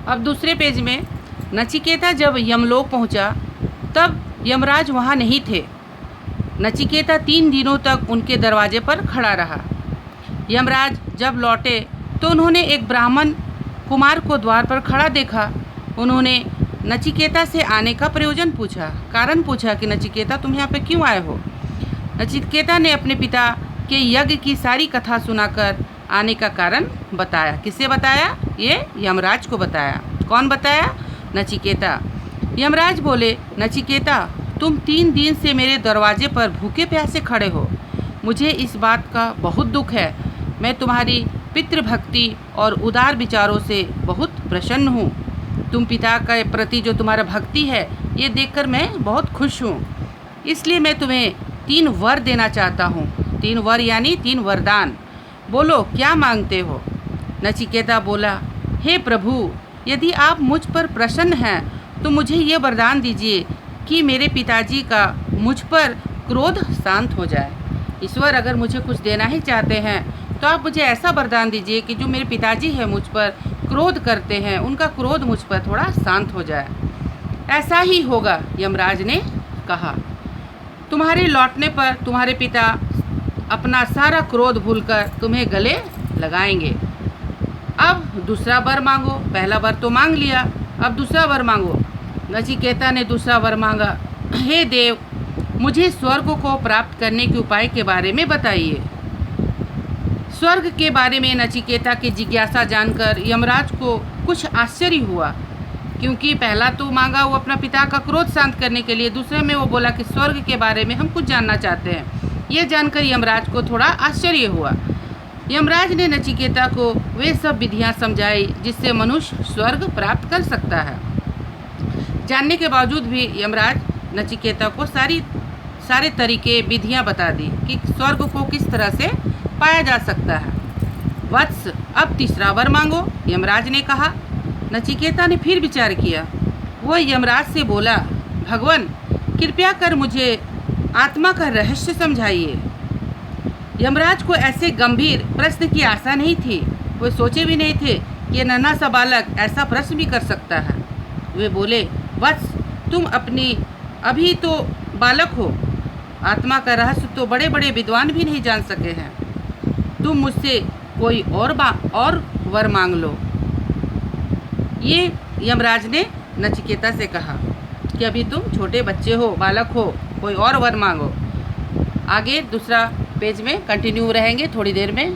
अब दूसरे पेज में नचिकेता जब यमलोक पहुंचा तब यमराज वहां नहीं थे। नचिकेता 3 दिनों तक उनके दरवाजे पर खड़ा रहा। यमराज जब लौटे तो उन्होंने एक ब्राह्मण कुमार को द्वार पर खड़ा देखा। उन्होंने नचिकेता से आने का प्रयोजन पूछा, कारण पूछा कि नचिकेता तुम यहाँ पे क्यों आए हो। नचिकेता ने अपने पिता के यज्ञ की सारी कथा सुनाकर आने का कारण बताया। किसे बताया? ये यमराज को बताया। कौन बताया? नचिकेता। यमराज बोले, नचिकेता तुम 3 दिन से मेरे दरवाजे पर भूखे प्यासे खड़े हो। मुझे इस बात का बहुत दुख है। मैं तुम्हारी पितृभक्ति और उदार विचारों से बहुत प्रसन्न हूँ। तुम पिता के प्रति जो तुम्हारा भक्ति है ये देखकर मैं बहुत खुश हूँ। इसलिए मैं तुम्हें 3 वर देना चाहता हूँ। 3 वर यानी 3 वरदान। बोलो क्या मांगते हो। नचिकेता बोला, हे प्रभु, यदि आप मुझ पर प्रसन्न हैं तो मुझे ये वरदान दीजिए कि मेरे पिताजी का मुझ पर क्रोध शांत हो जाए। ईश्वर अगर मुझे कुछ देना ही चाहते हैं तो आप मुझे ऐसा वरदान दीजिए कि जो मेरे पिताजी हैं मुझ पर क्रोध करते हैं उनका क्रोध मुझ पर थोड़ा शांत हो जाए। ऐसा ही होगा, यमराज ने कहा। तुम्हारे लौटने पर तुम्हारे पिता अपना सारा क्रोध भूलकर तुम्हें गले लगाएंगे। अब दूसरा वर मांगो। पहला वर तो मांग लिया, अब दूसरा वर मांगो। नचिकेता ने दूसरा वर मांगा, हे देव, मुझे स्वर्ग को प्राप्त करने के उपाय के बारे में बताइए। स्वर्ग के बारे में नचिकेता की जिज्ञासा जानकर यमराज को कुछ आश्चर्य हुआ, क्योंकि पहला तो मांगा वो अपना पिता का क्रोध शांत करने के लिए, दूसरे में वो बोला कि स्वर्ग के बारे में हम कुछ जानना चाहते हैं। ये जानकर यमराज को थोड़ा आश्चर्य हुआ। यमराज ने नचिकेता को वे सब विधियां समझाई जिससे मनुष्य स्वर्ग प्राप्त कर सकता है। जानने के बावजूद भी यमराज नचिकेता को सारे तरीके विधियां बता दी कि स्वर्ग को किस तरह से पाया जा सकता है। वत्स, अब तीसरा वर मांगो, यमराज ने कहा। नचिकेता ने फिर विचार किया। वो यमराज से बोला, भगवान कृपया कर मुझे आत्मा का रहस्य समझाइए। यमराज को ऐसे गंभीर प्रश्न की आशा नहीं थी। वो सोचे भी नहीं थे कि नन्हा सा बालक ऐसा प्रश्न भी कर सकता है। वे बोले, वत्स तुम अभी तो बालक हो, आत्मा का रहस्य तो बड़े बड़े विद्वान भी नहीं जान सके हैं। तुम मुझसे कोई और वर मांग लो। ये यमराज ने नचिकेता से कहा कि अभी तुम छोटे बच्चे हो, बालक हो, कोई और वर मांगो। आगे दूसरा पेज में कंटिन्यू रहेंगे थोड़ी देर में।